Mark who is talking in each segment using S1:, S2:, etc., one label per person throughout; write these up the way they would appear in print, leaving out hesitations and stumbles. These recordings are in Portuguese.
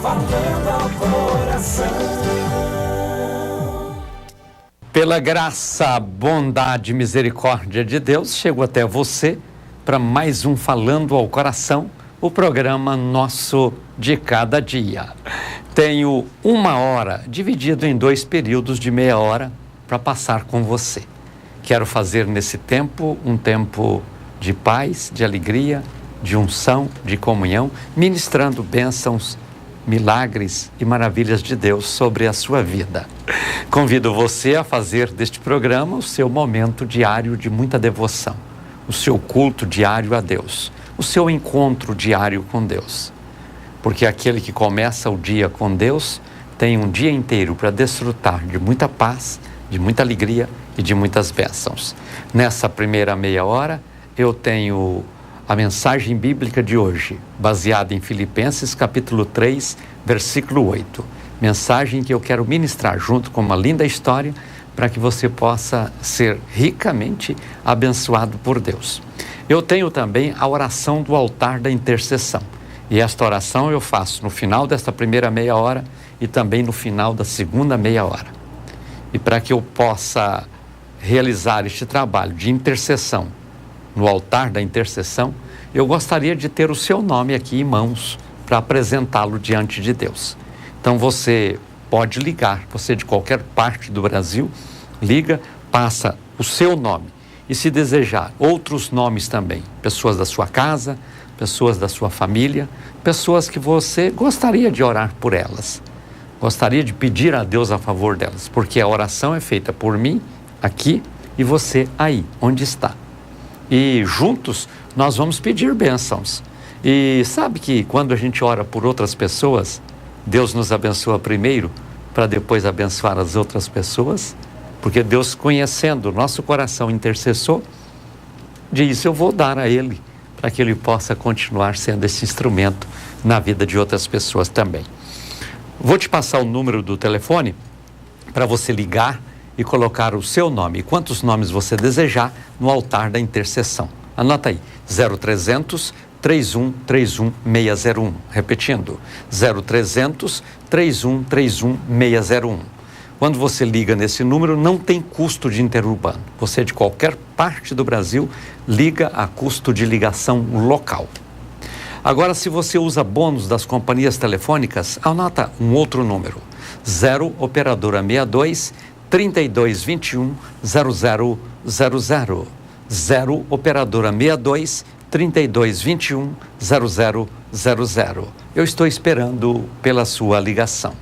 S1: falando ao coração.
S2: Pela graça, bondade e misericórdia de Deus, chego até você para mais um Falando ao Coração, o programa nosso de cada dia. Tenho 1 hora, dividido em 2 períodos de meia hora, para passar com você. Quero fazer nesse tempo um tempo de paz, de alegria, de unção, de comunhão, ministrando bênçãos, milagres e maravilhas de Deus sobre a sua vida. Convido você a fazer deste programa o seu momento diário de muita devoção, o seu culto diário a Deus, o seu encontro diário com Deus. Porque aquele que começa o dia com Deus tem um dia inteiro para desfrutar de muita paz, de muita alegria e de muitas bênçãos. Nessa primeira meia hora, eu tenho a mensagem bíblica de hoje, baseada em Filipenses capítulo 3, versículo 8. Mensagem que eu quero ministrar junto com uma linda história para que você possa ser ricamente abençoado por Deus. Eu tenho também a oração do altar da intercessão. E esta oração eu faço no final desta primeira meia hora e também no final da segunda meia hora. E para que eu possa realizar este trabalho de intercessão no altar da intercessão, eu gostaria de ter o seu nome aqui em mãos para apresentá-lo diante de Deus. Então você pode ligar, você de qualquer parte do Brasil, liga, passa o seu nome. E se desejar outros nomes também, pessoas da sua casa, pessoas da sua família, pessoas que você gostaria de orar por elas, gostaria de pedir a Deus a favor delas, porque a oração é feita por mim aqui e você aí, onde está. E juntos nós vamos pedir bênçãos. E sabe que quando a gente ora por outras pessoas, Deus nos abençoa primeiro para depois abençoar as outras pessoas? Porque Deus, conhecendo o nosso coração intercessor, diz: eu vou dar a Ele para que Ele possa continuar sendo esse instrumento na vida de outras pessoas também. Vou te passar o número do telefone para você ligar e colocar o seu nome e quantos nomes você desejar no altar da intercessão. Anota aí, 0300 3131 601. Repetindo, 0300 3131 601. Quando você liga nesse número, não tem custo de interurbano. Você de qualquer parte do Brasil liga a custo de ligação local. Agora, se você usa bônus das companhias telefônicas, anota um outro número, 0 operadora 62 3221 0000. 0 operadora 62 3221 0000. Eu estou esperando pela sua ligação.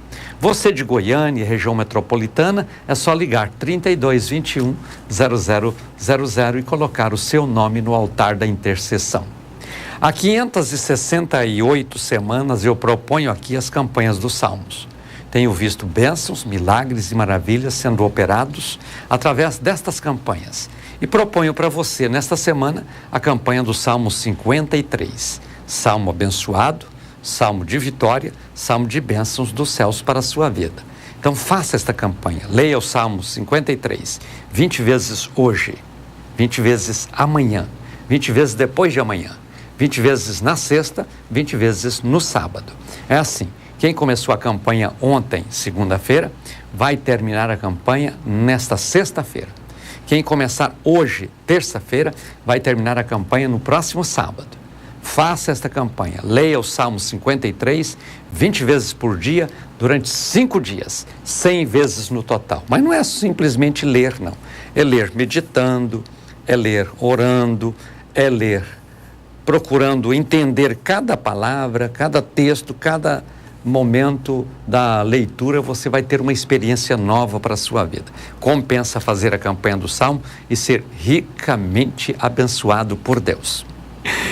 S2: Você de Goiânia, região metropolitana, é só ligar 3221 0000 e colocar o seu nome no altar da intercessão. Há 568 semanas eu proponho aqui as campanhas dos Salmos. Tenho visto bênçãos, milagres e maravilhas sendo operados através destas campanhas. E proponho para você, nesta semana, a campanha do Salmo 53. Salmo abençoado, salmo de vitória, salmo de bênçãos dos céus para a sua vida. Então faça esta campanha, leia o Salmo 53, 20 vezes hoje, 20 vezes amanhã, 20 vezes depois de amanhã, 20 vezes na sexta, 20 vezes no sábado. É assim. Quem começou a campanha ontem, segunda-feira, vai terminar a campanha nesta sexta-feira. Quem começar hoje, terça-feira, vai terminar a campanha no próximo sábado. Faça esta campanha, leia o Salmo 53, 20 vezes por dia, durante 5 dias, 100 vezes no total. Mas não é simplesmente ler, não. É ler meditando, é ler orando, é ler procurando entender cada palavra, cada texto, cada momento da leitura. Você vai ter uma experiência nova para a sua vida. Compensa fazer a campanha do Salmo e ser ricamente abençoado por Deus.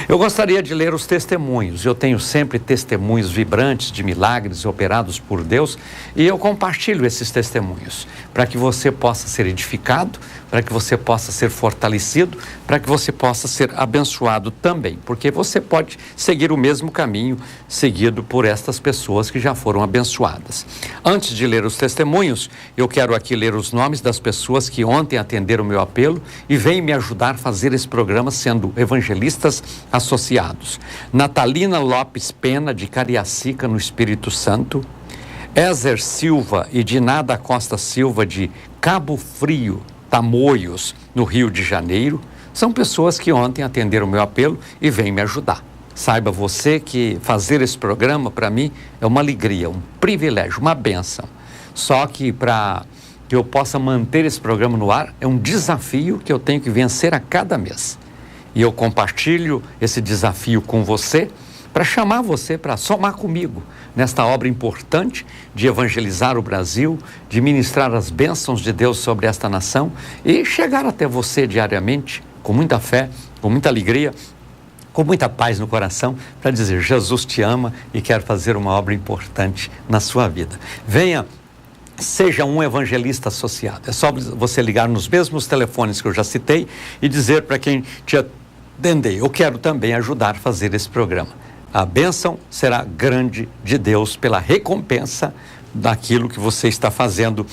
S2: Eu gostaria de ler os testemunhos. Eu tenho sempre testemunhos vibrantes de milagres operados por Deus e eu compartilho esses testemunhos para que você possa ser edificado, para que você possa ser fortalecido, para que você possa ser abençoado também, porque você pode seguir o mesmo caminho seguido por estas pessoas que já foram abençoadas. Antes de ler os testemunhos, eu quero aqui ler os nomes das pessoas que ontem atenderam o meu apelo e vêm me ajudar a fazer esse programa sendo evangelistas associados. Natalina Lopes Pena, de Cariacica, no Espírito Santo. Ézer Silva e Diná da Costa Silva, de Cabo Frio, Tamoios, no Rio de Janeiro. São pessoas que ontem atenderam o meu apelo e vêm me ajudar. Saiba você que fazer esse programa, para mim, é uma alegria, um privilégio, uma bênção. Só que para que eu possa manter esse programa no ar, é um desafio que eu tenho que vencer a cada mês. E eu compartilho esse desafio com você, para chamar você para somar comigo nesta obra importante de evangelizar o Brasil, de ministrar as bênçãos de Deus sobre esta nação e chegar até você diariamente com muita fé, com muita alegria, com muita paz no coração, para dizer: Jesus te ama e quer fazer uma obra importante na sua vida. Venha, seja um evangelista associado. É só você ligar nos mesmos telefones que eu já citei e dizer para quem te atender: eu quero também ajudar a fazer esse programa. A bênção será grande de Deus pela recompensa daquilo que você está fazendo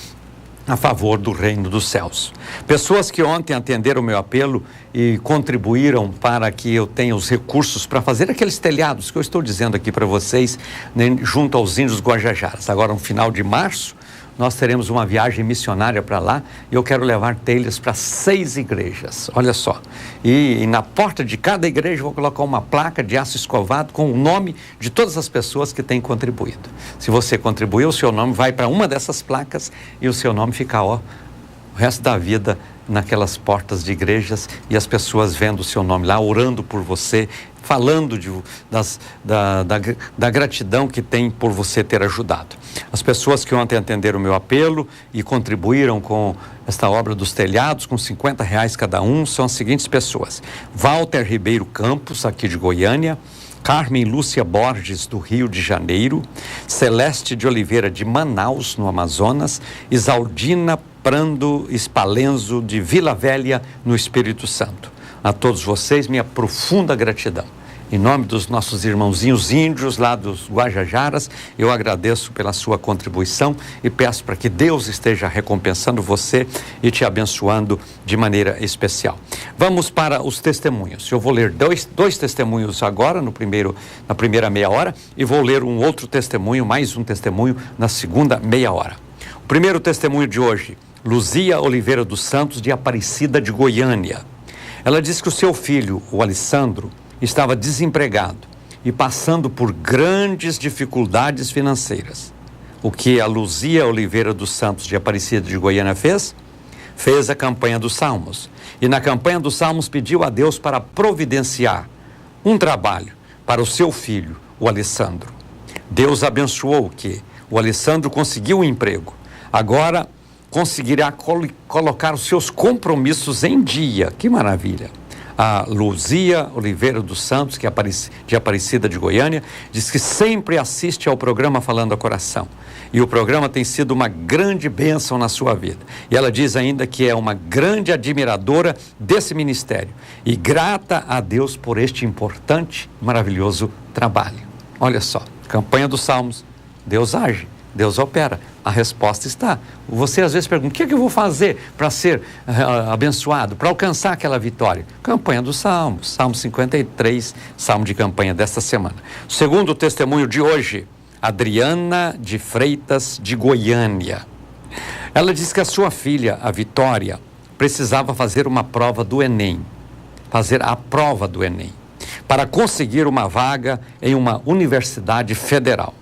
S2: a favor do reino dos céus. Pessoas que ontem atenderam o meu apelo e contribuíram para que eu tenha os recursos para fazer aqueles telhados que eu estou dizendo aqui para vocês, né, junto aos índios Guajajaras. Agora, no final de março, nós teremos uma viagem missionária para lá e eu quero levar telhas para 6 igrejas, olha só. E na porta de cada igreja eu vou colocar uma placa de aço escovado com o nome de todas as pessoas que têm contribuído. Se você contribuiu, o seu nome vai para uma dessas placas e o seu nome fica, o resto da vida naquelas portas de igrejas e as pessoas vendo o seu nome lá, orando por você, falando da gratidão que tem por você ter ajudado. As pessoas que ontem atenderam o meu apelo e contribuíram com esta obra dos telhados, com R$50 cada um, são as seguintes pessoas: Walter Ribeiro Campos, aqui de Goiânia; Carmen Lúcia Borges, do Rio de Janeiro; Celeste de Oliveira, de Manaus, no Amazonas; Isaldina Prando Spalenzo, de Vila Velha, no Espírito Santo. A todos vocês, minha profunda gratidão. Em nome dos nossos irmãozinhos índios lá dos Guajajaras, eu agradeço pela sua contribuição e peço para que Deus esteja recompensando você e te abençoando de maneira especial. Vamos para os testemunhos. Eu vou ler dois testemunhos agora, na primeira meia hora, e vou ler um outro testemunho, mais um testemunho, na segunda meia hora. O primeiro testemunho de hoje: Luzia Oliveira dos Santos, de Aparecida de Goiânia. Ela diz que o seu filho, o Alessandro, estava desempregado e passando por grandes dificuldades financeiras. O que a Luzia Oliveira dos Santos, de Aparecida de Goiânia, fez? Fez a campanha dos Salmos. E na campanha dos Salmos pediu a Deus para providenciar um trabalho para o seu filho, o Alessandro. Deus abençoou que o Alessandro conseguiu um emprego. Agora conseguirá colocar os seus compromissos em dia. Que maravilha! A Luzia Oliveira dos Santos, que é de Aparecida de Goiânia, diz que sempre assiste ao programa Falando ao Coração. E o programa tem sido uma grande bênção na sua vida. E ela diz ainda que é uma grande admiradora desse ministério e grata a Deus por este importante, maravilhoso trabalho. Olha só, campanha dos Salmos, Deus age, Deus opera. A resposta está. Você às vezes pergunta: o que é que eu vou fazer para ser abençoado, para alcançar aquela vitória? Campanha dos Salmos, Salmo 53, Salmo de campanha desta semana. Segundo testemunho de hoje, Adriana de Freitas, de Goiânia. Ela diz que a sua filha, a Vitória, precisava fazer uma prova do Enem, fazer a prova do Enem, para conseguir uma vaga em uma universidade federal.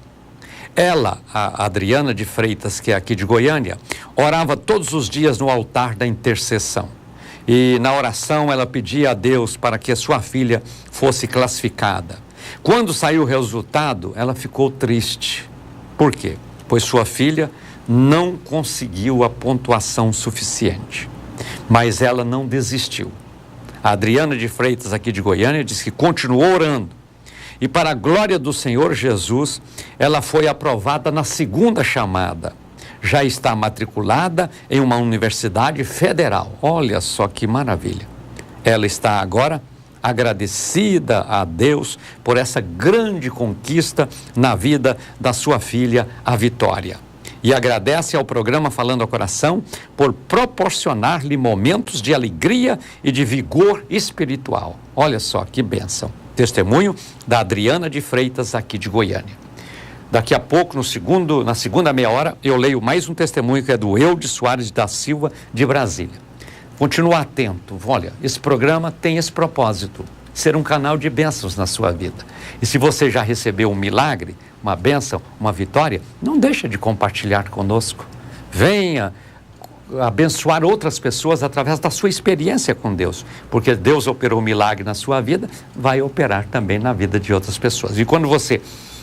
S2: Ela, a Adriana de Freitas, que é aqui de Goiânia, orava todos os dias no altar da intercessão. E na oração ela pedia a Deus para que a sua filha fosse classificada. Quando saiu o resultado, ela ficou triste. Por quê? Pois sua filha não conseguiu a pontuação suficiente. Mas ela não desistiu. A Adriana de Freitas, aqui de Goiânia, diz que continuou orando. E para a glória do Senhor Jesus, ela foi aprovada na segunda chamada. já está matriculada em uma universidade federal. Olha só que maravilha. Ela está agora agradecida a Deus por essa grande conquista na vida da sua filha, a Vitória. E agradece ao programa Falando ao Coração por proporcionar-lhe momentos de alegria e de vigor espiritual. Olha só que bênção. Testemunho da Adriana de Freitas, aqui de Goiânia. Daqui a pouco, na segunda meia hora, eu leio mais um testemunho que é do Eudes Soares da Silva, de Brasília. Continua atento. Olha, esse programa tem esse propósito, ser um canal de bênçãos na sua vida. E se você já recebeu um milagre, uma bênção, uma vitória, não deixa de compartilhar conosco. Venha abençoar outras pessoas através da sua experiência com Deus, porque Deus operou um milagre na sua vida, vai operar também na vida de outras pessoas. E quando você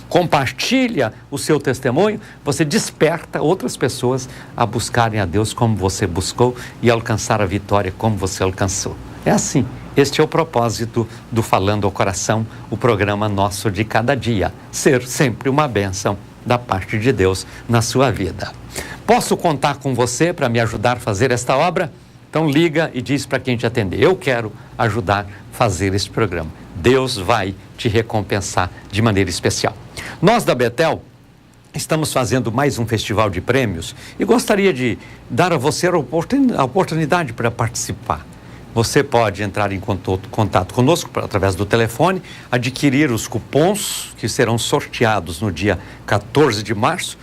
S2: compartilha o seu testemunho, você desperta outras pessoas a buscarem a Deus como você buscou e alcançar a vitória como você alcançou. É assim, este é o propósito do Falando ao Coração, o programa nosso de cada dia, ser sempre uma bênção da parte de Deus na sua vida. Posso contar com você para me ajudar a fazer esta obra? Então liga e diz para quem te atender, eu quero ajudar a fazer esse programa. Deus vai te recompensar de maneira especial. Nós da Betel estamos fazendo mais um festival de prêmios e gostaria de dar a você a oportunidade para participar. Você pode entrar em contato conosco através do telefone, adquirir os cupons que serão sorteados no dia 14 de março.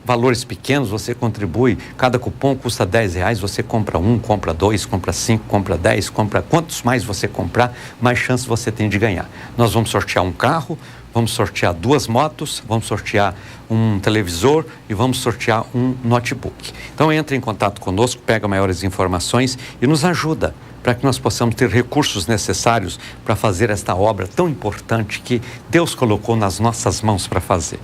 S2: Valores pequenos, você contribui, cada cupom custa R$10, você compra um, compra dois, compra 5, compra 10, compra quantos mais você comprar, mais chance você tem de ganhar. Nós vamos sortear um carro, vamos sortear 2 motos, vamos sortear um televisor e vamos sortear um notebook. Então entre em contato conosco, pega maiores informações e nos ajuda para que nós possamos ter recursos necessários para fazer esta obra tão importante que Deus colocou nas nossas mãos para fazer.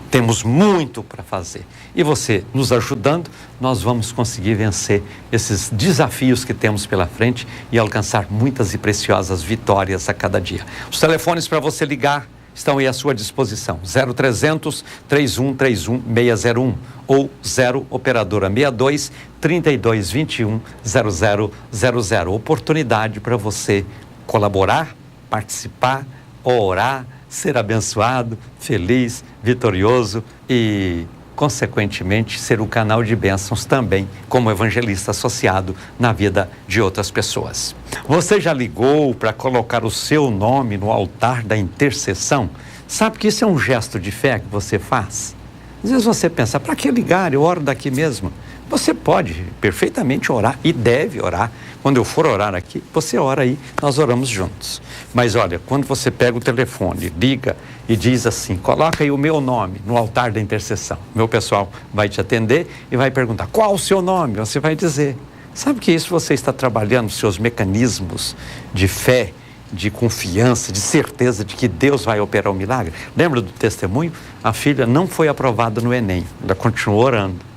S2: Temos muito para fazer. E você nos ajudando, nós vamos conseguir vencer esses desafios que temos pela frente e alcançar muitas e preciosas vitórias a cada dia. Os telefones para você ligar estão aí à sua disposição. 0300 3131 601 ou 0 operadora 62 3221 0000. Oportunidade para você colaborar, participar, orar, ser abençoado, feliz, vitorioso e, consequentemente, ser um canal de bênçãos também como evangelista associado na vida de outras pessoas. Você já ligou para colocar o seu nome no altar da intercessão? Sabe que isso é um gesto de fé que você faz? Às vezes você pensa, para que ligar? Eu oro daqui mesmo. Você pode perfeitamente orar e deve orar. Quando eu for orar aqui, você ora aí, nós oramos juntos. Mas olha, quando você pega o telefone, liga e diz assim, coloca aí o meu nome no altar da intercessão. Meu pessoal vai te atender e vai perguntar, qual o seu nome? Você vai dizer. Sabe que isso você está trabalhando os seus mecanismos de fé, de confiança, de certeza de que Deus vai operar o milagre? Lembra do testemunho? A filha não foi aprovada no Enem, ela continuou orando.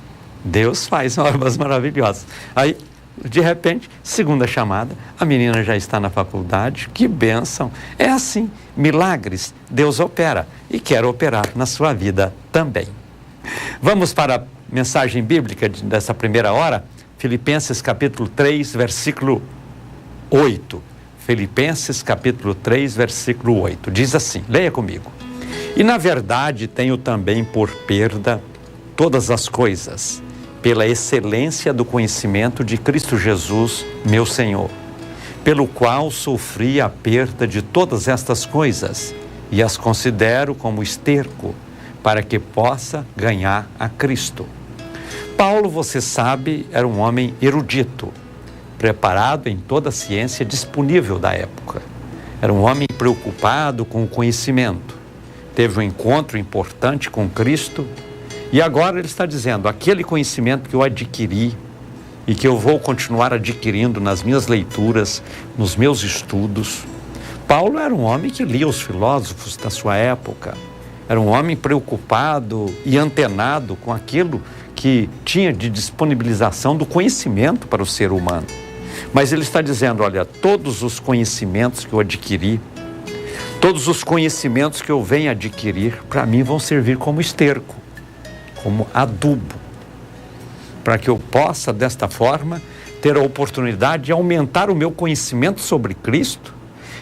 S2: Deus faz obras maravilhosas. Aí, de repente, segunda chamada, a menina já está na faculdade, que bênção. É assim, milagres, Deus opera e quer operar na sua vida também. Vamos para a mensagem bíblica dessa primeira hora, Filipenses capítulo 3, versículo 8. Filipenses capítulo 3, versículo 8. Diz assim, leia comigo. E na verdade tenho também por perda todas as coisas, pela excelência do conhecimento de Cristo Jesus, meu Senhor, pelo qual sofri a perda de todas estas coisas e as considero como esterco, para que possa ganhar a Cristo. Paulo, você sabe, era um homem erudito, preparado em toda a ciência disponível da época. Era um homem preocupado com o conhecimento. Teve um encontro importante com Cristo e agora ele está dizendo, aquele conhecimento que eu adquiri e que eu vou continuar adquirindo nas minhas leituras, nos meus estudos. Paulo era um homem que lia os filósofos da sua época. Era um homem preocupado e antenado com aquilo que tinha de disponibilização do conhecimento para o ser humano. Mas ele está dizendo, olha, todos os conhecimentos que eu adquiri, todos os conhecimentos que eu venho adquirir, para mim vão servir como esterco, como adubo, para que eu possa, desta forma, ter a oportunidade de aumentar o meu conhecimento sobre Cristo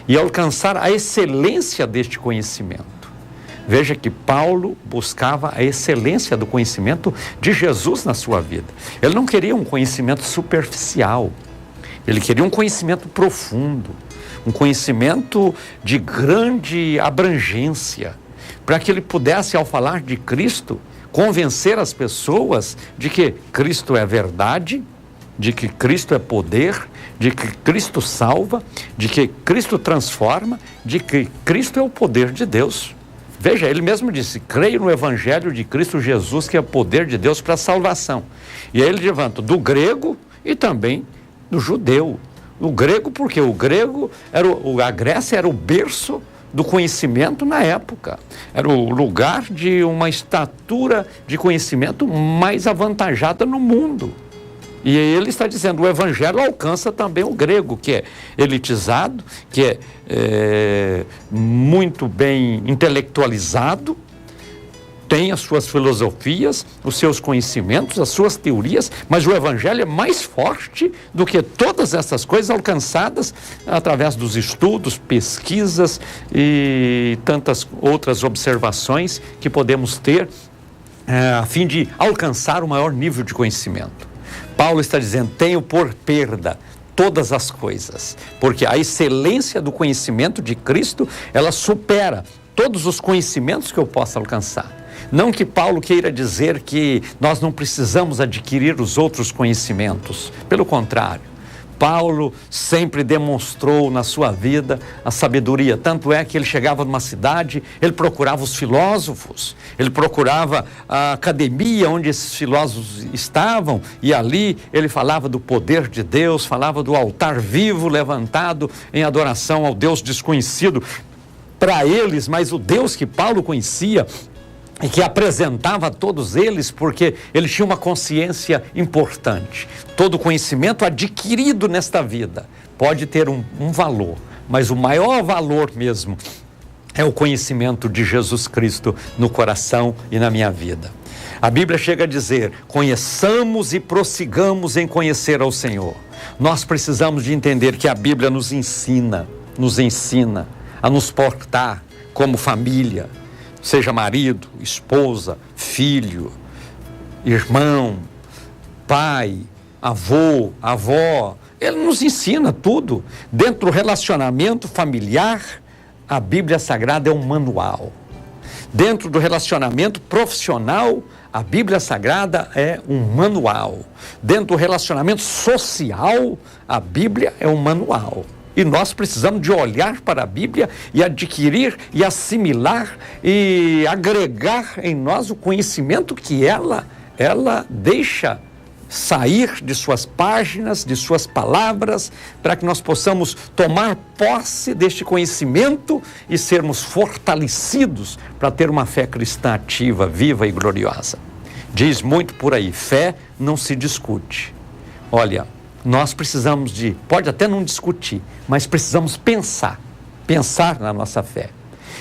S2: e alcançar a excelência deste conhecimento. Veja que Paulo buscava a excelência do conhecimento de Jesus na sua vida. Ele não queria um conhecimento superficial, ele queria um conhecimento profundo, um conhecimento de grande abrangência, para que ele pudesse, ao falar de Cristo, convencer as pessoas de que Cristo é verdade, de que Cristo é poder, de que Cristo salva, de que Cristo transforma, de que Cristo é o poder de Deus. Veja, ele mesmo disse: creio no Evangelho de Cristo Jesus, que é o poder de Deus para a salvação. E aí ele levanta do grego e também do judeu. O grego, porque o grego, a Grécia era o berço do conhecimento na época. Era o lugar de uma estatura de conhecimento mais avantajada no mundo. E ele está dizendo, o Evangelho alcança também o grego, que é elitizado, que é muito bem intelectualizado, tem as suas filosofias, os seus conhecimentos, as suas teorias, mas o Evangelho é mais forte do que todas essas coisas alcançadas através dos estudos, pesquisas e tantas outras observações que podemos ter a fim de alcançar o maior nível de conhecimento. Paulo está dizendo, tenho por perda todas as coisas, porque a excelência do conhecimento de Cristo, ela supera todos os conhecimentos que eu possa alcançar. Não que Paulo queira dizer que nós não precisamos adquirir os outros conhecimentos, pelo contrário. Paulo sempre demonstrou na sua vida a sabedoria, tanto é que ele chegava numa cidade, ele procurava os filósofos, ele procurava a academia onde esses filósofos estavam, e ali ele falava do poder de Deus, falava do altar vivo levantado em adoração ao Deus desconhecido para eles, mas o Deus que Paulo conhecia e que apresentava a todos eles, porque ele tinha uma consciência importante. Todo conhecimento adquirido nesta vida pode ter um valor, mas o maior valor mesmo é o conhecimento de Jesus Cristo no coração e na minha vida. A Bíblia chega a dizer, conheçamos e prossigamos em conhecer ao Senhor. Nós precisamos de entender que a Bíblia nos ensina a nos portar como família, seja marido, esposa, filho, irmão, pai, avô, avó. Ele nos ensina tudo. Dentro do relacionamento familiar, a Bíblia Sagrada é um manual. Dentro do relacionamento profissional, a Bíblia Sagrada é um manual. Dentro do relacionamento social, a Bíblia é um manual. E nós precisamos de olhar para a Bíblia e adquirir e assimilar e agregar em nós o conhecimento que ela deixa sair de suas páginas, de suas palavras, para que nós possamos tomar posse deste conhecimento e sermos fortalecidos para ter uma fé cristã ativa, viva e gloriosa. Diz muito por aí, fé não se discute. Olha, nós precisamos pode até não discutir, mas precisamos pensar na nossa fé.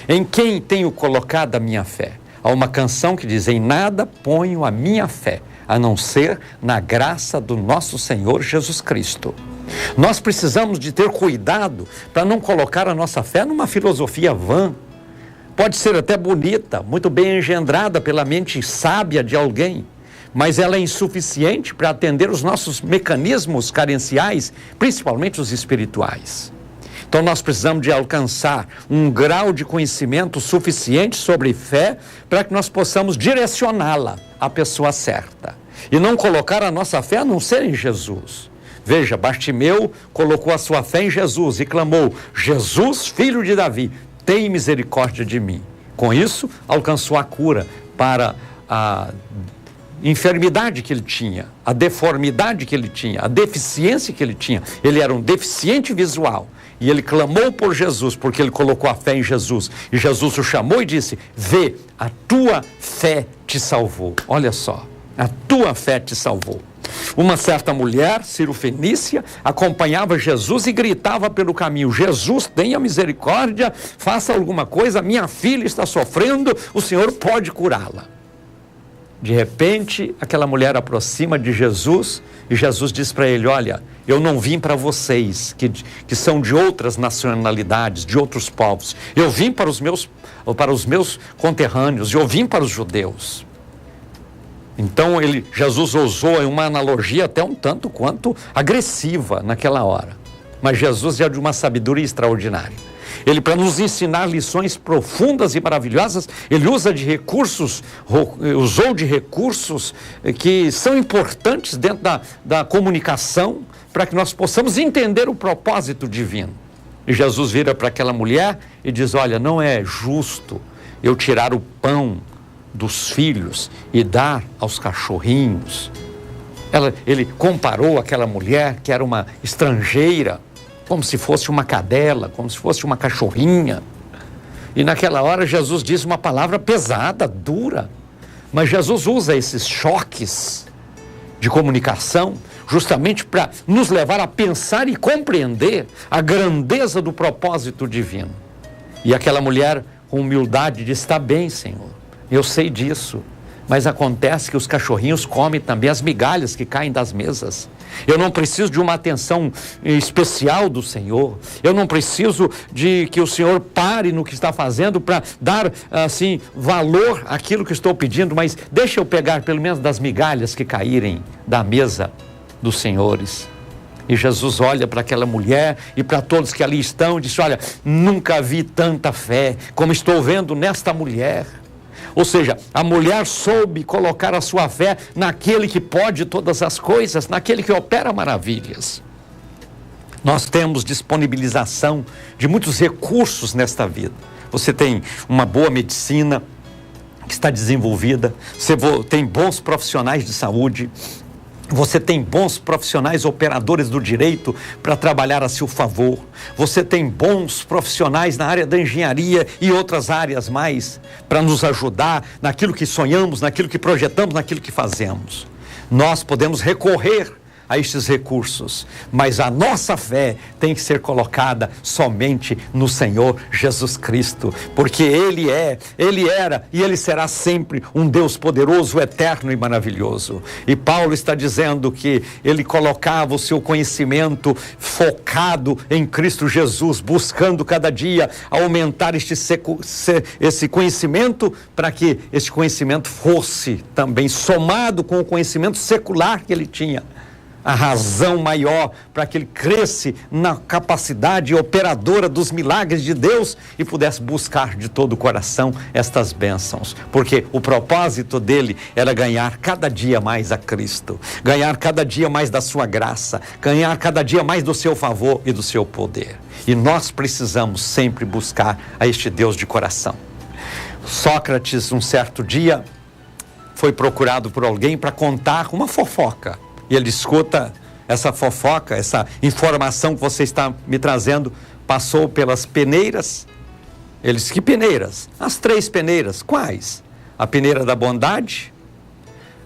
S2: Em quem tenho colocado a minha fé? Há uma canção que diz, em nada ponho a minha fé, a não ser na graça do nosso Senhor Jesus Cristo. Nós precisamos de ter cuidado para não colocar a nossa fé numa filosofia vã. Pode ser até bonita, muito bem engendrada pela mente sábia de alguém, mas ela é insuficiente para atender os nossos mecanismos carenciais, principalmente os espirituais. Então nós precisamos de alcançar um grau de conhecimento suficiente sobre fé para que nós possamos direcioná-la à pessoa certa. E não colocar a nossa fé a não ser em Jesus. Veja, Bartimeu colocou a sua fé em Jesus e clamou, Jesus, filho de Davi, tem misericórdia de mim. Com isso, alcançou a cura para a enfermidade que ele tinha, a deformidade que ele tinha, a deficiência que ele tinha. Ele era um deficiente visual e ele clamou por Jesus porque ele colocou a fé em Jesus. E Jesus o chamou e disse, vê, a tua fé te salvou. Olha só, a tua fé te salvou. Uma certa mulher, Cirofenícia, acompanhava Jesus e gritava pelo caminho, Jesus, tenha misericórdia, faça alguma coisa, minha filha está sofrendo, o Senhor pode curá-la. De repente, aquela mulher aproxima de Jesus e Jesus diz para ele: olha, eu não vim para vocês que são de outras nacionalidades, de outros povos. Eu vim para os meus conterrâneos, eu vim para os judeus. Então Jesus usou uma analogia até um tanto quanto agressiva naquela hora. Mas Jesus é de uma sabedoria extraordinária. Ele, para nos ensinar lições profundas e maravilhosas, ele usou de recursos que são importantes dentro da comunicação, para que nós possamos entender o propósito divino. E Jesus vira para aquela mulher e diz: olha, não é justo eu tirar o pão dos filhos e dar aos cachorrinhos. Ele comparou aquela mulher que era uma estrangeira, como se fosse uma cadela, como se fosse uma cachorrinha. E naquela hora Jesus diz uma palavra pesada, dura. Mas Jesus usa esses choques de comunicação justamente para nos levar a pensar e compreender a grandeza do propósito divino. E aquela mulher, com humildade, diz: está bem, Senhor, eu sei disso. Mas acontece que os cachorrinhos comem também as migalhas que caem das mesas. Eu não preciso de uma atenção especial do Senhor. Eu não preciso de que o Senhor pare no que está fazendo para dar, assim, valor àquilo que estou pedindo, mas deixa eu pegar pelo menos das migalhas que caírem da mesa dos senhores. E Jesus olha para aquela mulher e para todos que ali estão e diz: olha, nunca vi tanta fé como estou vendo nesta mulher. Ou seja, a mulher soube colocar a sua fé naquele que pode todas as coisas, naquele que opera maravilhas. Nós temos disponibilização de muitos recursos nesta vida. Você tem uma boa medicina que está desenvolvida, você tem bons profissionais de saúde, você tem bons profissionais operadores do direito para trabalhar a seu favor. Você tem bons profissionais na área da engenharia e outras áreas mais para nos ajudar naquilo que sonhamos, naquilo que projetamos, naquilo que fazemos. Nós podemos recorrer a estes recursos, mas a nossa fé tem que ser colocada somente no Senhor Jesus Cristo, porque Ele era e Ele será sempre um Deus poderoso, eterno e maravilhoso. E Paulo está dizendo que ele colocava o seu conhecimento focado em Cristo Jesus, buscando cada dia aumentar esse conhecimento, para que esse conhecimento fosse também somado com o conhecimento secular que ele tinha. A razão maior para que ele cresce na capacidade operadora dos milagres de Deus e pudesse buscar de todo o coração estas bênçãos, porque o propósito dele era ganhar cada dia mais a Cristo, ganhar cada dia mais da sua graça, ganhar cada dia mais do seu favor e do seu poder. E nós precisamos sempre buscar a este Deus de coração. Sócrates, um certo dia, foi procurado por alguém para contar uma fofoca. E ele escuta essa fofoca, essa informação que você está me trazendo, passou pelas peneiras. Ele disse: que peneiras? As 3 peneiras. Quais? A peneira da bondade,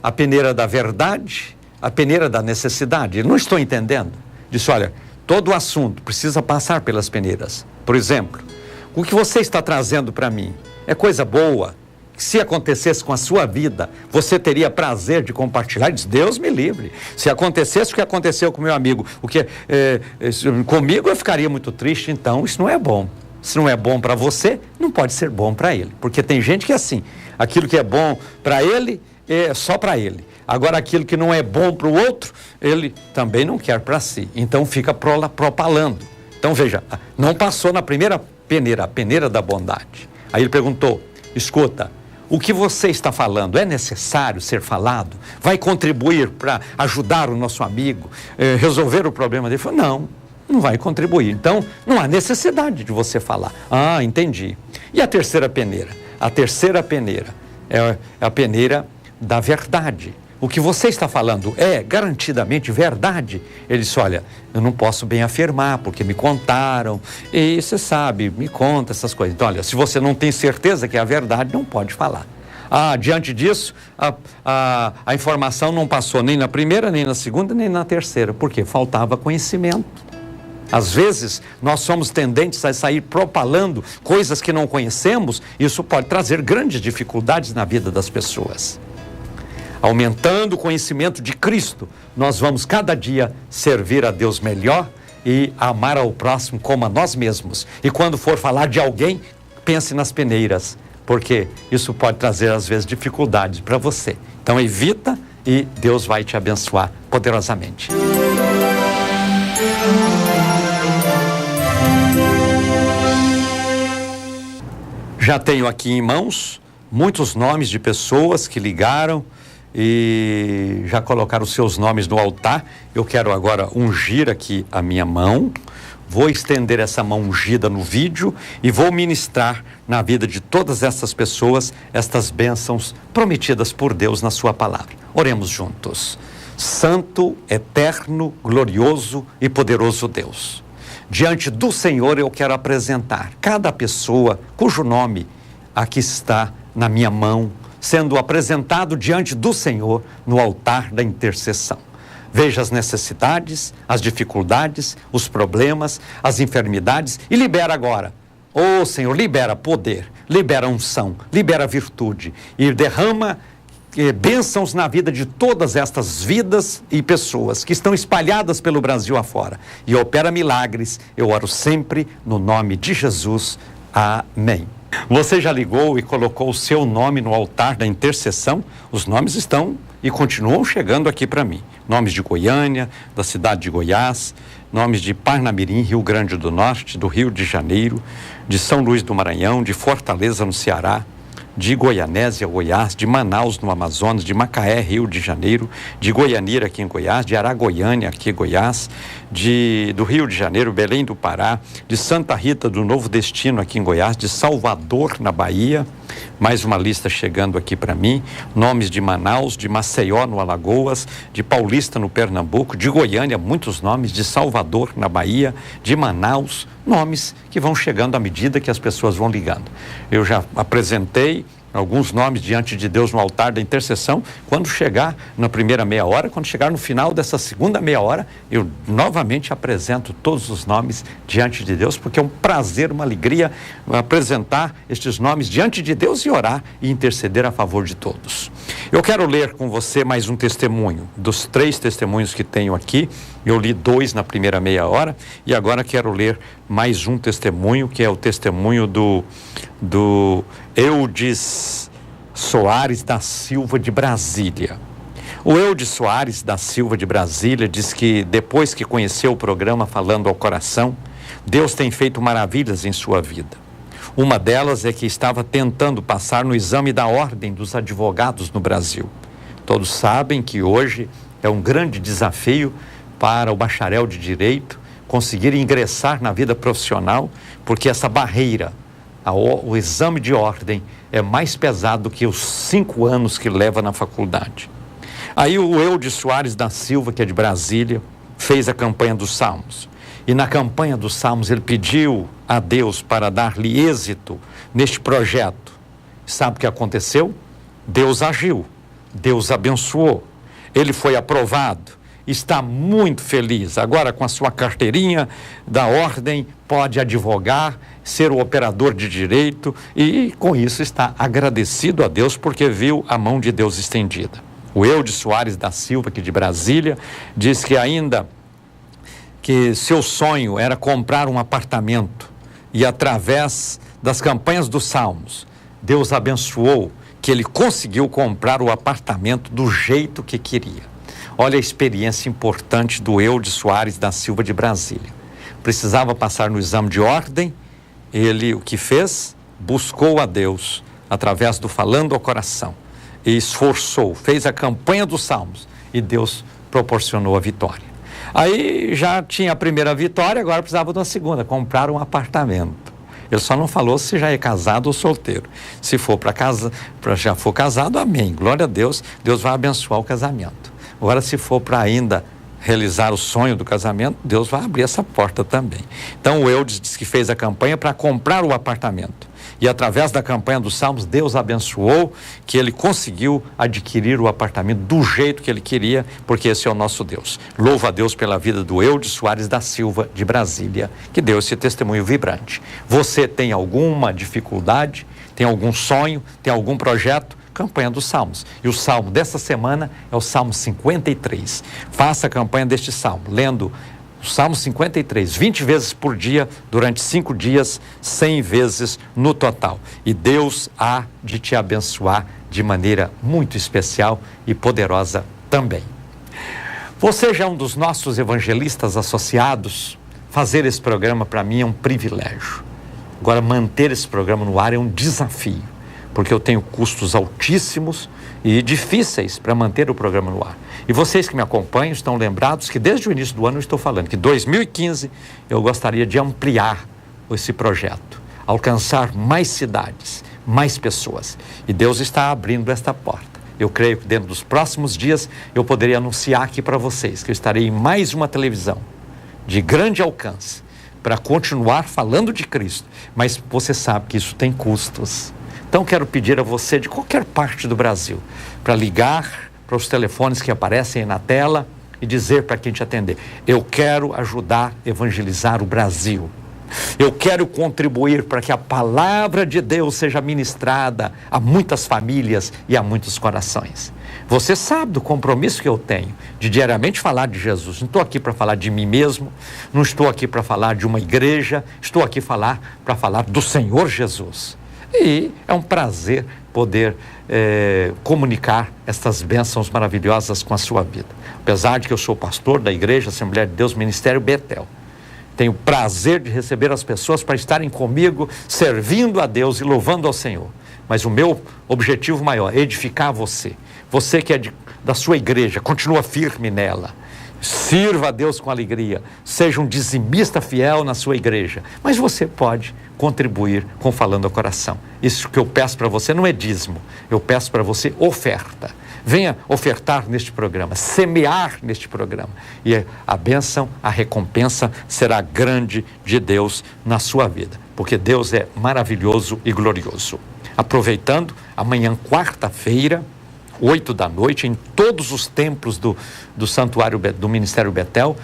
S2: a peneira da verdade, a peneira da necessidade. Eu não estou entendendo. Disse: olha, todo o assunto precisa passar pelas peneiras. Por exemplo, o que você está trazendo para mim é coisa boa. Se acontecesse com a sua vida, você teria prazer de compartilhar? Diz: Deus me livre. Se acontecesse o que aconteceu com meu amigo, comigo eu ficaria muito triste. Então isso não é bom. Se não é bom para você, não pode ser bom para ele. Porque tem gente que é assim, aquilo que é bom para ele é só para ele. Agora aquilo que não é bom para o outro, ele também não quer para si. Então fica propalando. Então veja, não passou na primeira peneira, a peneira da bondade. Aí ele perguntou: escuta, o que você está falando é necessário ser falado? Vai contribuir para ajudar o nosso amigo, resolver o problema dele? Ele falou: não vai contribuir. Então, não há necessidade de você falar. Ah, entendi. E a terceira peneira? A terceira peneira é a peneira da verdade. O que você está falando é garantidamente verdade? Ele disse: olha, eu não posso bem afirmar, porque me contaram, e você sabe, me conta essas coisas. Então, olha, se você não tem certeza que é a verdade, não pode falar. Diante disso, a informação não passou nem na primeira, nem na segunda, nem na terceira, porque faltava conhecimento. Às vezes, nós somos tendentes a sair propalando coisas que não conhecemos, e isso pode trazer grandes dificuldades na vida das pessoas. Aumentando o conhecimento de Cristo, nós vamos cada dia servir a Deus melhor e amar ao próximo como a nós mesmos. E quando for falar de alguém, pense nas peneiras, porque isso pode trazer às vezes dificuldades para você. Então evita e Deus vai te abençoar poderosamente. Já tenho aqui em mãos muitos nomes de pessoas que ligaram e já colocaram os seus nomes no altar. Eu quero agora ungir aqui a minha mão, vou estender essa mão ungida no vídeo e vou ministrar na vida de todas essas pessoas estas bênçãos prometidas por Deus na sua palavra. Oremos juntos. Santo, eterno, glorioso e poderoso Deus, diante do Senhor eu quero apresentar cada pessoa cujo nome aqui está na minha mão, sendo apresentado diante do Senhor no altar da intercessão. Veja as necessidades, as dificuldades, os problemas, as enfermidades e libera agora. Ô Senhor, libera poder, libera unção, libera virtude e derrama bênçãos na vida de todas estas vidas e pessoas que estão espalhadas pelo Brasil afora. E opera milagres, eu oro sempre no nome de Jesus. Amém. Você já ligou e colocou o seu nome no altar da intercessão? Os nomes estão e continuam chegando aqui para mim. Nomes de Goiânia, da cidade de Goiás, nomes de Parnamirim, Rio Grande do Norte, do Rio de Janeiro, de São Luís do Maranhão, de Fortaleza, no Ceará, de Goianésia, Goiás, de Manaus, no Amazonas, de Macaé, Rio de Janeiro, de Goianira, aqui em Goiás, de Aragoiânia, aqui em Goiás, do Rio de Janeiro, Belém do Pará, de Santa Rita do Novo Destino, aqui em Goiás, de Salvador, na Bahia, mais uma lista chegando aqui para mim, nomes de Manaus, de Maceió, no Alagoas, de Paulista, no Pernambuco, de Goiânia, muitos nomes, de Salvador, na Bahia, de Manaus, nomes que vão chegando à medida que as pessoas vão ligando. Eu já apresentei alguns nomes diante de Deus no altar da intercessão. Quando chegar na primeira meia hora, quando chegar no final dessa segunda meia hora, eu novamente apresento todos os nomes diante de Deus, porque é um prazer, uma alegria apresentar estes nomes diante de Deus e orar e interceder a favor de todos. Eu quero ler com você mais um testemunho. Dos 3 testemunhos que tenho aqui, eu li 2 na primeira meia hora e agora quero ler mais um testemunho, que é o testemunho do Eudes Soares da Silva de Brasília. O Eudes Soares da Silva de Brasília diz que depois que conheceu o programa Falando ao Coração, Deus tem feito maravilhas em sua vida. Uma delas é que estava tentando passar no exame da Ordem dos Advogados no Brasil. Todos sabem que hoje é um grande desafio para o bacharel de Direito conseguir ingressar na vida profissional, porque essa barreira, o exame de ordem, é mais pesado do que os 5 anos que leva na faculdade. Aí o Eudes Soares da Silva, que é de Brasília, fez a campanha dos Salmos. E na campanha dos Salmos ele pediu a Deus para dar-lhe êxito neste projeto. Sabe o que aconteceu? Deus agiu, Deus abençoou, ele foi aprovado, está muito feliz. Agora, com a sua carteirinha da ordem, pode advogar, ser o operador de direito e com isso está agradecido a Deus porque viu a mão de Deus estendida. O Eudes Soares da Silva, aqui de Brasília, diz que ainda que seu sonho era comprar um apartamento e através das campanhas dos Salmos, Deus abençoou que ele conseguiu comprar o apartamento do jeito que queria. Olha a experiência importante do Eudes Soares da Silva de Brasília. Precisava passar no exame de ordem, ele o que fez? Buscou a Deus através do Falando ao Coração e esforçou, fez a campanha dos Salmos e Deus proporcionou a vitória. Aí já tinha a primeira vitória, agora precisava de uma segunda, comprar um apartamento. Ele só não falou se já é casado ou solteiro. Se for para casa, já for casado, amém, glória a Deus, Deus vai abençoar o casamento. Agora, se for para ainda realizar o sonho do casamento, Deus vai abrir essa porta também. Então, o Eudes disse que fez a campanha para comprar o apartamento. E através da campanha dos Salmos, Deus abençoou que ele conseguiu adquirir o apartamento do jeito que ele queria, porque esse é o nosso Deus. Louva a Deus pela vida do Eudes Soares da Silva, de Brasília, que deu esse testemunho vibrante. Você tem alguma dificuldade, tem algum sonho, tem algum projeto? campanha dos Salmos. E o salmo dessa semana é o Salmo 53. Faça a campanha deste salmo, lendo o Salmo 53, 20 vezes por dia, durante 5 dias, 100 vezes no total. E Deus há de te abençoar de maneira muito especial e poderosa também. Você já é um dos nossos evangelistas associados? Fazer esse programa para mim é um privilégio. Agora, manter esse programa no ar é um desafio, porque eu tenho custos altíssimos e difíceis para manter o programa no ar. E vocês que me acompanham estão lembrados que desde o início do ano eu estou falando que em 2015 eu gostaria de ampliar esse projeto, alcançar mais cidades, mais pessoas. E Deus está abrindo esta porta. Eu creio que dentro dos próximos dias eu poderia anunciar aqui para vocês que eu estarei em mais uma televisão de grande alcance para continuar falando de Cristo, mas você sabe que isso tem custos. Então quero pedir a você de qualquer parte do Brasil para ligar para os telefones que aparecem aí na tela e dizer para quem te atender: eu quero ajudar a evangelizar o Brasil. Eu quero contribuir para que a palavra de Deus seja ministrada a muitas famílias e a muitos corações. Você sabe do compromisso que eu tenho de diariamente falar de Jesus. Não estou aqui para falar de mim mesmo, não estou aqui para falar de uma igreja, estou aqui para falar do Senhor Jesus. E é um prazer poder comunicar estas bênçãos maravilhosas com a sua vida. Apesar de que eu sou pastor da Igreja Assembleia de Deus Ministério Betel, tenho o prazer de receber as pessoas para estarem comigo, servindo a Deus e louvando ao Senhor. Mas o meu objetivo maior é edificar você. Você que é da sua igreja, continua firme nela. Sirva a Deus com alegria. Seja um dizimista fiel na sua igreja. Mas você pode contribuir com Falando ao Coração. Isso que eu peço para você não é dízimo. Eu peço para você oferta. Venha ofertar neste programa, semear neste programa. E a bênção, a recompensa será grande de Deus na sua vida. Porque Deus é maravilhoso e glorioso. Aproveitando, amanhã, quarta-feira, 8 da noite, em todos os templos do Santuário do Ministério Betel,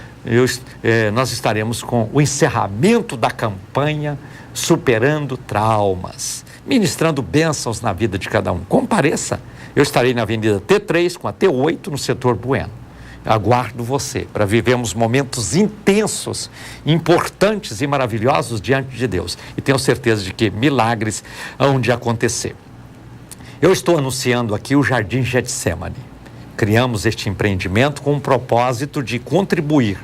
S2: nós estaremos com o encerramento da campanha Superando Traumas, ministrando bênçãos na vida de cada um. Compareça. Eu estarei na Avenida T3 com a T8 no setor Bueno. Aguardo você para vivermos momentos intensos, importantes e maravilhosos diante de Deus. E tenho certeza de que milagres hão de acontecer. Eu estou anunciando aqui o Jardim Getsemane. Criamos este empreendimento com o propósito de contribuir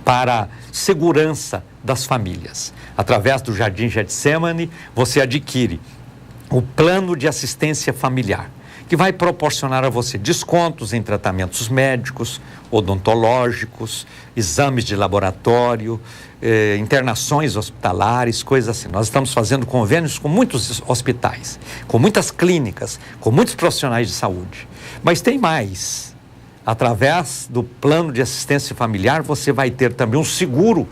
S2: para a segurança das famílias. Através do Jardim Getsemane, você adquire o plano de assistência familiar, que vai proporcionar a você descontos em tratamentos médicos, odontológicos, exames de laboratório, internações hospitalares, coisas assim. Nós estamos fazendo convênios com muitos hospitais, com muitas clínicas, com muitos profissionais de saúde. Mas tem mais. Através do plano de assistência familiar, você vai ter também um seguro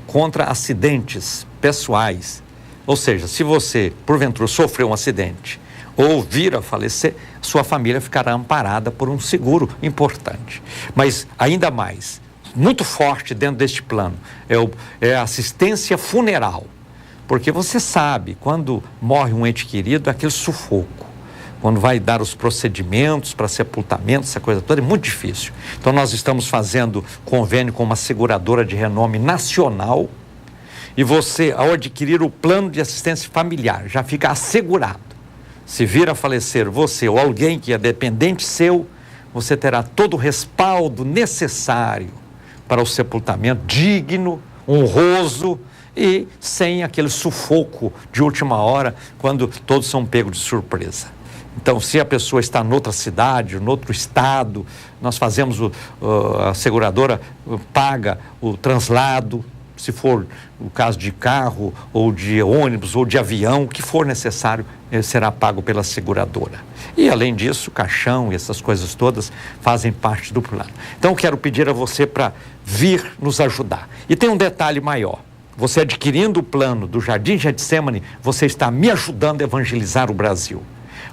S2: contra acidentes pessoais. Ou seja, se você, porventura, sofreu um acidente ou vir a falecer, sua família ficará amparada por um seguro importante. Mas, ainda mais, muito forte dentro deste plano, é a assistência funeral. Porque você sabe, quando morre um ente querido, é aquele sufoco. Quando vai dar os procedimentos para sepultamento, essa coisa toda, é muito difícil. Então, nós estamos fazendo convênio com uma seguradora de renome nacional. E você, ao adquirir o plano de assistência familiar, já fica assegurado. Se vir a falecer você ou alguém que é dependente seu, você terá todo o respaldo necessário para o sepultamento digno, honroso e sem aquele sufoco de última hora, quando todos são pegos de surpresa. Então, se a pessoa está noutra cidade, noutro estado, nós fazemos, a seguradora paga o translado. Se for o caso de carro, ou de ônibus, ou de avião, o que for necessário, será pago pela seguradora. E, além disso, caixão e essas coisas todas fazem parte do plano. Então, eu quero pedir a você para vir nos ajudar. E tem um detalhe maior. Você adquirindo o plano do Jardim Getsemane, você está me ajudando a evangelizar o Brasil.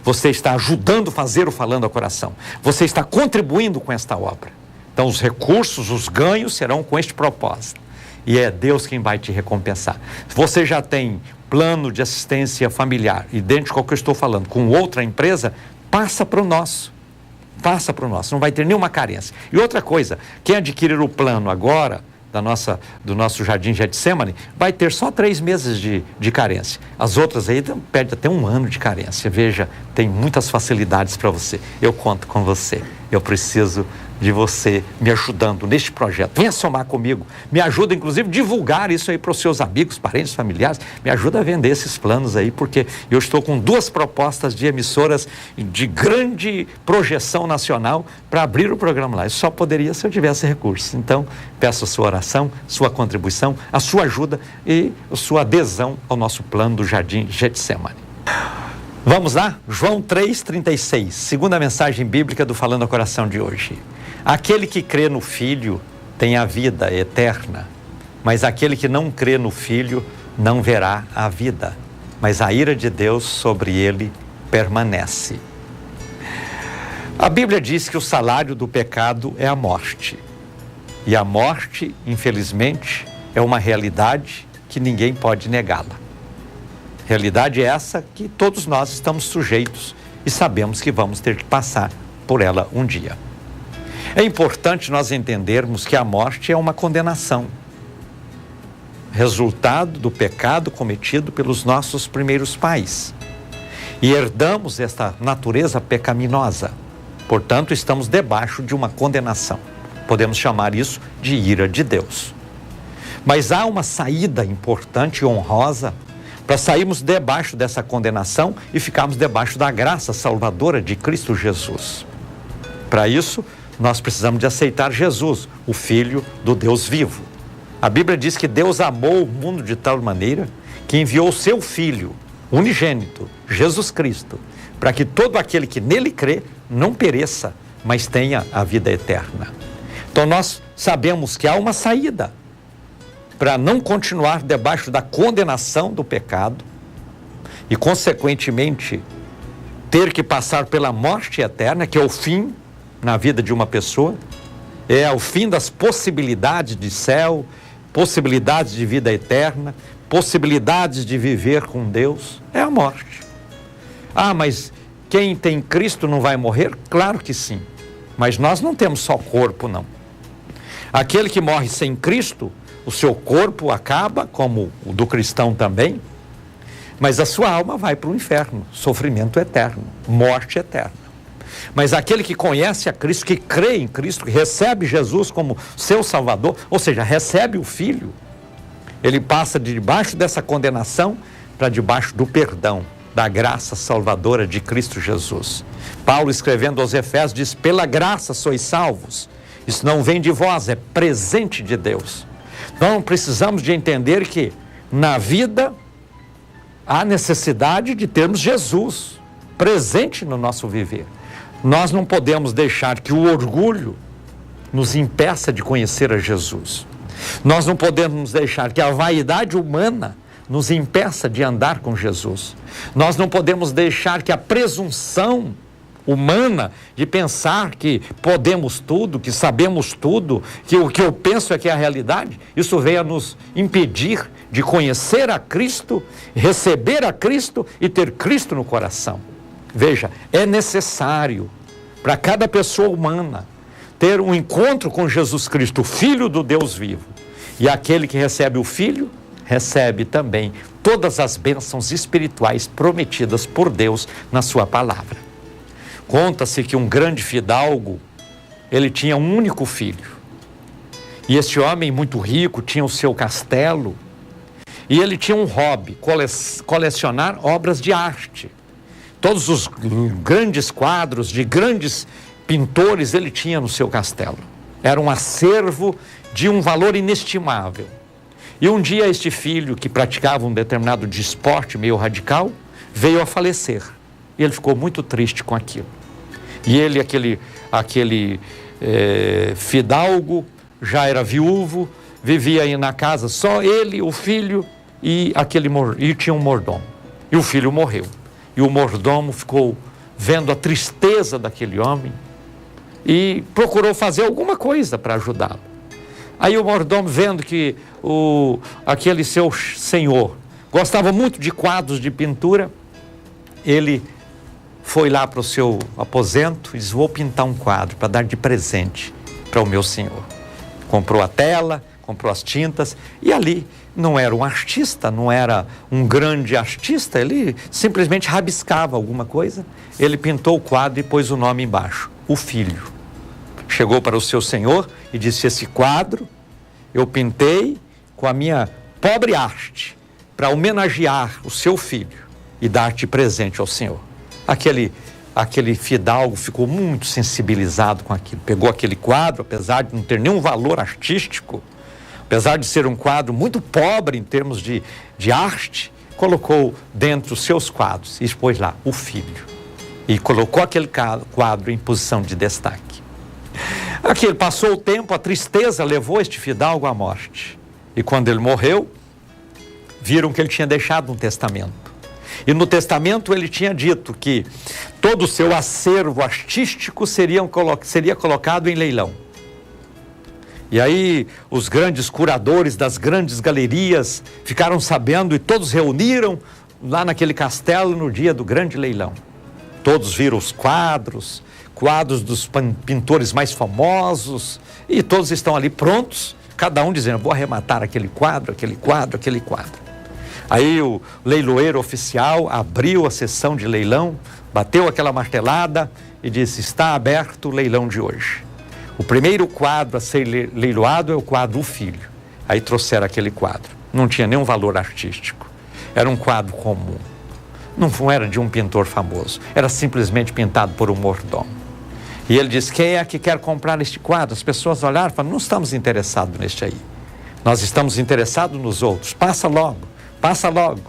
S2: Você está ajudando a fazer o Falando ao Coração. Você está contribuindo com esta obra. Então, os recursos, os ganhos serão com este propósito. E é Deus quem vai te recompensar. Você já tem plano de assistência familiar, idêntico ao que eu estou falando, com outra empresa, passa para o nosso. Passa para o nosso, não vai ter nenhuma carência. E outra coisa, quem adquirir o plano agora, do nosso Jardim Getsemane, vai ter só 3 meses de carência. As outras aí perde até 1 ano de carência. Veja, tem muitas facilidades para você. Eu conto com você. Eu preciso de você me ajudando neste projeto. Venha somar comigo. Me ajuda, inclusive, a divulgar isso aí para os seus amigos, parentes, familiares. Me ajuda a vender esses planos aí, porque eu estou com 2 propostas de emissoras de grande projeção nacional para abrir o programa lá. Isso só poderia se eu tivesse recursos. Então, peço a sua oração, sua contribuição, a sua ajuda e a sua adesão ao nosso plano do Jardim Getsemane. Vamos lá? João 3,36, segunda mensagem bíblica do Falando ao Coração de hoje. Aquele que crê no Filho tem a vida eterna, mas aquele que não crê no Filho não verá a vida, mas a ira de Deus sobre ele permanece. A Bíblia diz que o salário do pecado é a morte. E a morte, infelizmente, é uma realidade que ninguém pode negá-la. Realidade essa que todos nós estamos sujeitos e sabemos que vamos ter que passar por ela um dia. É importante nós entendermos que a morte é uma condenação, resultado do pecado cometido pelos nossos primeiros pais. E herdamos esta natureza pecaminosa, portanto estamos debaixo de uma condenação. Podemos chamar isso de ira de Deus. Mas há uma saída importante e honrosa para sairmos debaixo dessa condenação e ficarmos debaixo da graça salvadora de Cristo Jesus. Para isso, nós precisamos de aceitar Jesus, o Filho do Deus vivo. A Bíblia diz que Deus amou o mundo de tal maneira que enviou o seu Filho unigênito, Jesus Cristo, para que todo aquele que nele crê não pereça, mas tenha a vida eterna. Então nós sabemos que há uma saída para não continuar debaixo da condenação do pecado e, consequentemente, ter que passar pela morte eterna, que é o fim na vida de uma pessoa, é o fim das possibilidades de céu, possibilidades de vida eterna, possibilidades de viver com Deus, é a morte. Ah, mas quem tem Cristo não vai morrer? Claro que sim, mas nós não temos só corpo, não. Aquele que morre sem Cristo, o seu corpo acaba, como o do cristão também, mas a sua alma vai para o inferno, sofrimento eterno, morte eterna. Mas aquele que conhece a Cristo, que crê em Cristo, que recebe Jesus como seu Salvador, ou seja, recebe o Filho, ele passa de debaixo dessa condenação para debaixo do perdão, da graça salvadora de Cristo Jesus. Paulo, escrevendo aos Efésios, diz: pela graça sois salvos. Isso não vem de vós, é presente de Deus. Então precisamos de entender que na vida há necessidade de termos Jesus presente no nosso viver. Nós não podemos deixar que o orgulho nos impeça de conhecer a Jesus. Nós não podemos deixar que a vaidade humana nos impeça de andar com Jesus. Nós não podemos deixar que a presunção humana de pensar que podemos tudo, que sabemos tudo, que o que eu penso é que é a realidade, isso venha nos impedir de conhecer a Cristo, receber a Cristo e ter Cristo no coração. Veja, é necessário para cada pessoa humana ter um encontro com Jesus Cristo, o Filho do Deus vivo. E aquele que recebe o Filho, recebe também todas as bênçãos espirituais prometidas por Deus na sua palavra. Conta-se que um grande fidalgo, ele tinha um único filho. E esse homem muito rico tinha o seu castelo. E ele tinha um hobby, colecionar obras de arte. Todos os grandes quadros de grandes pintores ele tinha no seu castelo. Era um acervo de um valor inestimável. E um dia este filho, que praticava um determinado esporte meio radical, veio a falecer. E ele ficou muito triste com aquilo. E ele, aquele fidalgo, já era viúvo, vivia aí na casa, só ele, o filho e tinha um mordomo. E o filho morreu. E o mordomo ficou vendo a tristeza daquele homem e procurou fazer alguma coisa para ajudá-lo. Aí o mordomo, vendo que aquele seu senhor gostava muito de quadros de pintura. Ele foi lá para o seu aposento e disse: vou pintar um quadro para dar de presente para o meu senhor. Comprou a tela, comprou as tintas, e ali não era um artista, não era um grande artista, ele simplesmente rabiscava alguma coisa. Ele pintou o quadro e pôs o nome embaixo: o filho. Chegou para o seu senhor e disse: esse quadro eu pintei com a minha pobre arte para homenagear o seu filho e dar-te presente ao senhor. Aquele fidalgo ficou muito sensibilizado com aquilo, pegou aquele quadro, apesar de não ter nenhum valor artístico, apesar de ser um quadro muito pobre em termos de arte, colocou dentro os seus quadros e expôs lá: o filho, e colocou aquele quadro em posição de destaque. Aqui passou o tempo, a tristeza levou este fidalgo à morte, e quando ele morreu, viram que ele tinha deixado um testamento. E no testamento ele tinha dito que todo o seu acervo artístico seria colocado em leilão. E aí os grandes curadores das grandes galerias ficaram sabendo e todos reuniram lá naquele castelo no dia do grande leilão. Todos viram os quadros dos pintores mais famosos, e todos estão ali prontos, cada um dizendo: vou arrematar aquele quadro, aquele quadro, aquele quadro. Aí o leiloeiro oficial abriu a sessão de leilão, bateu aquela martelada e disse: está aberto o leilão de hoje. O primeiro quadro a ser leiloado é o quadro O Filho. Aí trouxeram aquele quadro. Não tinha nenhum valor artístico. Era um quadro comum. Não era de um pintor famoso. Era simplesmente pintado por um mordomo. E ele disse: quem é que quer comprar este quadro? As pessoas olharam e falaram: não estamos interessados neste aí. Nós estamos interessados nos outros. Passa logo. Passa logo.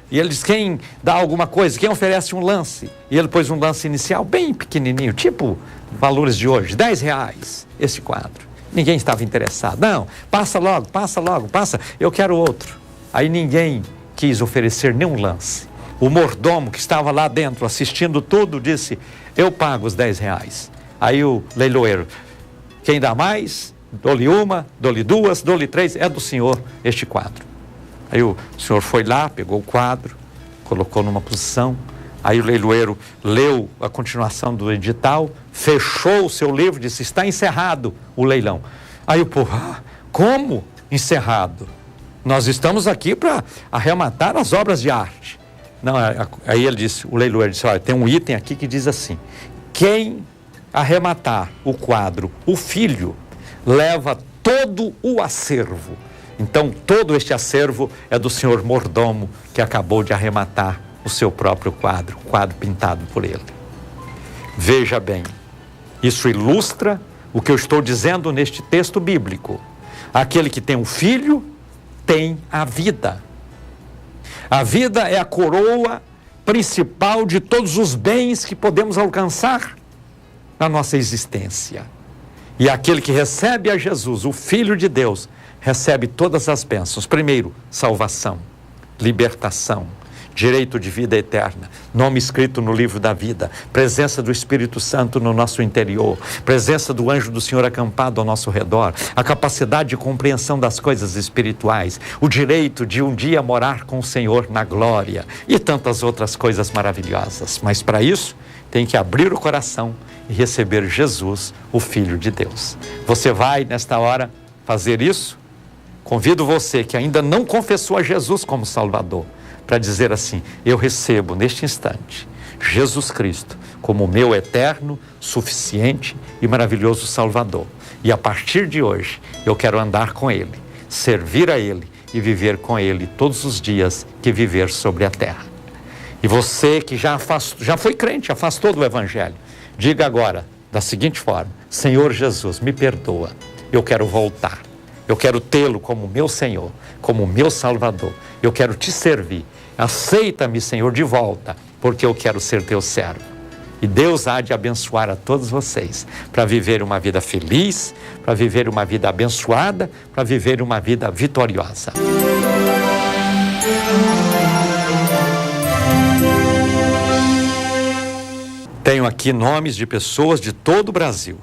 S2: E ele diz: quem dá alguma coisa? Quem oferece um lance? E ele pôs um lance inicial bem pequenininho, tipo valores de hoje, R$10, esse quadro. Ninguém estava interessado. Não, passa logo, passa. Eu quero outro. Aí ninguém quis oferecer nenhum lance. O mordomo que estava lá dentro assistindo tudo disse: eu pago os R$10. Aí o leiloeiro: quem dá mais? Dou-lhe uma, dou-lhe duas, dou-lhe três. É do senhor este quadro. Aí o senhor foi lá, pegou o quadro, colocou numa posição. Aí o leiloeiro leu a continuação do edital, fechou o seu livro, disse: está encerrado o leilão. Aí o povo: como encerrado? Nós estamos aqui para arrematar as obras de arte. Não, aí ele disse, o leiloeiro disse: olha, tem um item aqui que diz assim: quem arrematar o quadro O Filho leva todo o acervo. Então, todo este acervo é do senhor mordomo, que acabou de arrematar o seu próprio quadro, o quadro pintado por ele. Veja bem, isso ilustra o que eu estou dizendo neste texto bíblico. Aquele que tem o filho tem a vida. A vida é a coroa principal de todos os bens que podemos alcançar na nossa existência. E aquele que recebe a Jesus, o Filho de Deus, recebe todas as bênçãos. Primeiro, salvação, libertação, direito de vida eterna, nome escrito no livro da vida, presença do Espírito Santo no nosso interior, presença do anjo do Senhor acampado ao nosso redor, a capacidade de compreensão das coisas espirituais, o direito de um dia morar com o Senhor na glória e tantas outras coisas maravilhosas. Mas para isso, tem que abrir o coração e receber Jesus, o Filho de Deus. Você vai, nesta hora, fazer isso? Convido você que ainda não confessou a Jesus como Salvador, para dizer assim: eu recebo neste instante Jesus Cristo como meu eterno, suficiente e maravilhoso Salvador. E a partir de hoje, eu quero andar com Ele, servir a Ele e viver com Ele todos os dias que viver sobre a terra. E você que já foi crente, afastou do Evangelho, diga agora da seguinte forma: Senhor Jesus, me perdoa, eu quero voltar. Eu quero tê-lo como meu Senhor, como meu Salvador. Eu quero te servir. Aceita-me, Senhor, de volta, porque eu quero ser teu servo. E Deus há de abençoar a todos vocês para viver uma vida feliz, para viver uma vida abençoada, para viver uma vida vitoriosa. Tenho aqui nomes de pessoas de todo o Brasil,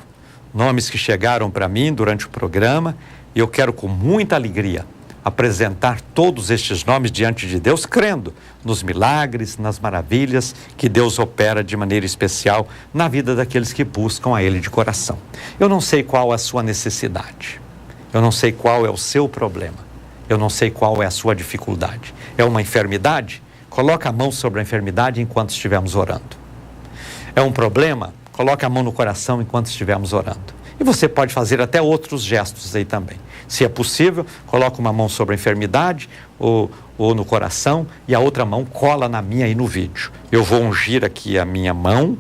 S2: nomes que chegaram para mim durante o programa, e eu quero com muita alegria apresentar todos estes nomes diante de Deus, crendo nos milagres, nas maravilhas que Deus opera de maneira especial na vida daqueles que buscam a Ele de coração. Eu não sei qual é a sua necessidade, eu não sei qual é o seu problema, eu não sei qual é a sua dificuldade. É uma enfermidade? Coloca a mão sobre a enfermidade enquanto estivermos orando. É um problema? Coloca a mão no coração enquanto estivermos orando. E você pode fazer até outros gestos aí também. Se é possível, coloca uma mão sobre a enfermidade ou no coração e a outra mão cola na minha aí no vídeo. Eu vou ungir aqui a minha mão,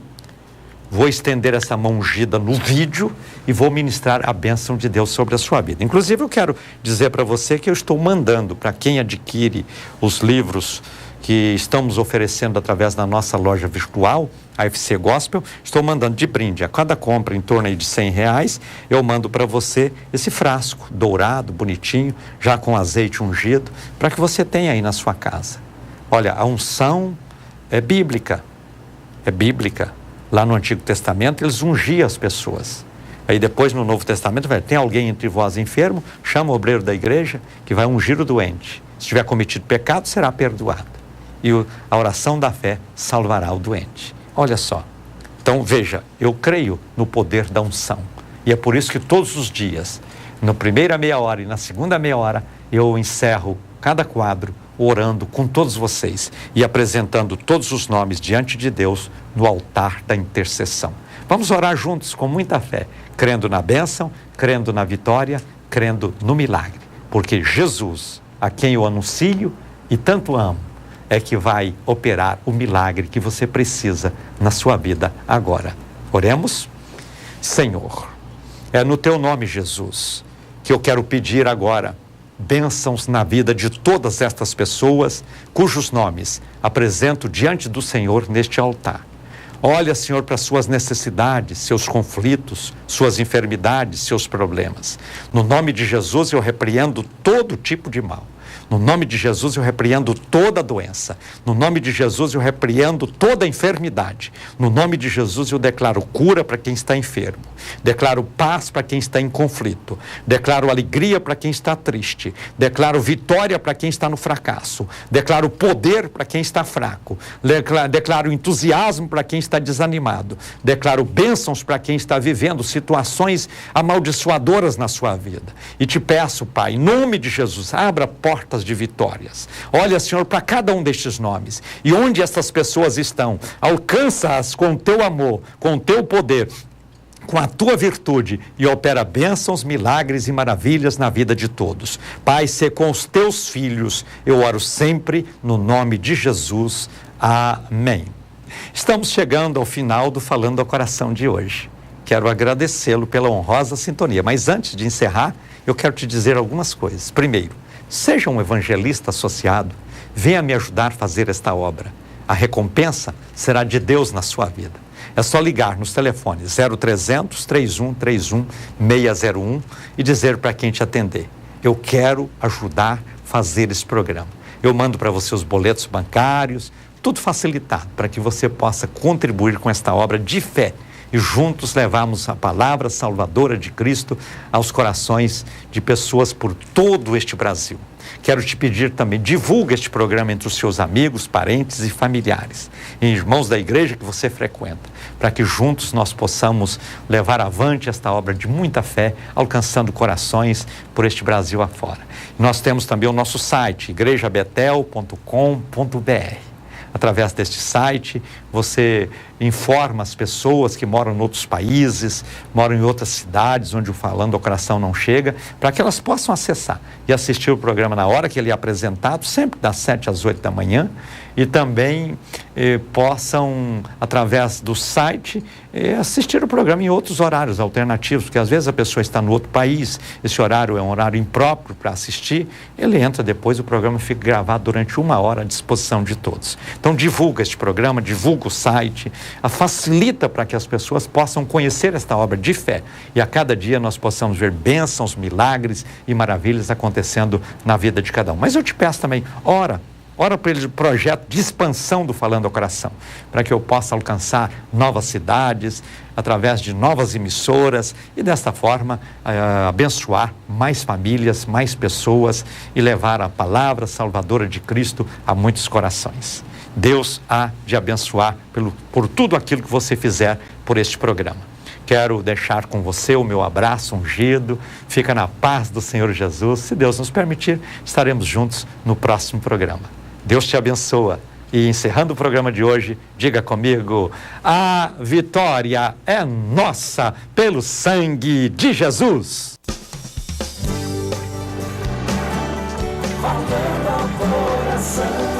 S2: vou estender essa mão ungida no vídeo e vou ministrar a bênção de Deus sobre a sua vida. Inclusive, eu quero dizer para você que eu estou mandando para quem adquire os livros que estamos oferecendo através da nossa loja virtual, a FC Gospel, estou mandando de brinde. A cada compra em torno aí de R$100, eu mando para você esse frasco dourado, bonitinho, já com azeite ungido, para que você tenha aí na sua casa. Olha, a unção é bíblica. Lá no Antigo Testamento, eles ungiam as pessoas. Aí depois, no Novo Testamento, tem alguém entre vós enfermo, chama o obreiro da igreja, que vai ungir o doente. Se tiver cometido pecado, será perdoado. E a oração da fé salvará o doente. Olha só. Então, veja, eu creio no poder da unção. E é por isso que todos os dias, na primeira meia hora e na segunda meia hora, eu encerro cada quadro orando com todos vocês e apresentando todos os nomes diante de Deus no altar da intercessão. Vamos orar juntos com muita fé, crendo na bênção, crendo na vitória, crendo no milagre. Porque Jesus, a quem eu anuncio e tanto amo, é que vai operar o milagre que você precisa na sua vida agora. Oremos? Senhor, é no teu nome, Jesus, que eu quero pedir agora bênçãos na vida de todas estas pessoas cujos nomes apresento diante do Senhor neste altar. Olha, Senhor, para suas necessidades, seus conflitos, suas enfermidades, seus problemas. No nome de Jesus eu repreendo todo tipo de mal. No nome de Jesus eu repreendo toda doença. No nome de Jesus eu repreendo toda enfermidade. No nome de Jesus eu declaro cura para quem está enfermo. Declaro paz para quem está em conflito. Declaro alegria para quem está triste. Declaro vitória para quem está no fracasso. Declaro poder para quem está fraco. Declaro entusiasmo para quem está desanimado. Declaro bênçãos para quem está vivendo situações amaldiçoadoras na sua vida. E te peço, Pai, em nome de Jesus, abra portas de vitórias. Olha, Senhor, para cada um destes nomes. E onde essas pessoas estão, alcança-as com o teu amor, com o teu poder, com a tua virtude e opera bênçãos, milagres e maravilhas na vida de todos. Pai, se com os teus filhos, eu oro sempre no nome de Jesus. Amém. Estamos chegando ao final do Falando ao Coração de hoje. Quero agradecê-lo pela honrosa sintonia, mas antes de encerrar, eu quero te dizer algumas coisas. Primeiro, seja um evangelista associado, venha me ajudar a fazer esta obra. A recompensa será de Deus na sua vida. É só ligar nos telefones 0300 3131 601 e dizer para quem te atender: eu quero ajudar a fazer esse programa. Eu mando para você os boletos bancários, tudo facilitado para que você possa contribuir com esta obra de fé e juntos levarmos a palavra salvadora de Cristo aos corações de pessoas por todo este Brasil. Quero te pedir também, divulga este programa entre os seus amigos, parentes e familiares, e irmãos da igreja que você frequenta, para que juntos nós possamos levar avante esta obra de muita fé, alcançando corações por este Brasil afora. Nós temos também o nosso site, igrejabetel.com.br. Através deste site, você informa as pessoas que moram em outros países, moram em outras cidades onde o Falando ao Coração não chega, para que elas possam acessar e assistir o programa na hora que ele é apresentado, sempre das 7 às 8 da manhã, e também possam, através do site, assistir o programa em outros horários alternativos, porque às vezes a pessoa está no outro país, esse horário é um horário impróprio para assistir, ele entra depois, o programa fica gravado durante 1 hora à disposição de todos. Então divulga este programa, divulga o site, facilita para que as pessoas possam conhecer esta obra de fé e a cada dia nós possamos ver bênçãos, milagres e maravilhas acontecendo na vida de cada um. Mas eu te peço também, ora Ora por ele, projeto de expansão do Falando ao Coração, para que eu possa alcançar novas cidades, através de novas emissoras e desta forma abençoar mais famílias, mais pessoas e levar a palavra salvadora de Cristo a muitos corações. Deus há de abençoar por tudo aquilo que você fizer por este programa. Quero deixar com você o meu abraço ungido. Fica na paz do Senhor Jesus. Se Deus nos permitir, estaremos juntos no próximo programa. Deus te abençoa. E encerrando o programa de hoje, diga comigo: a vitória é nossa pelo sangue de Jesus.
S1: Falando ao coração.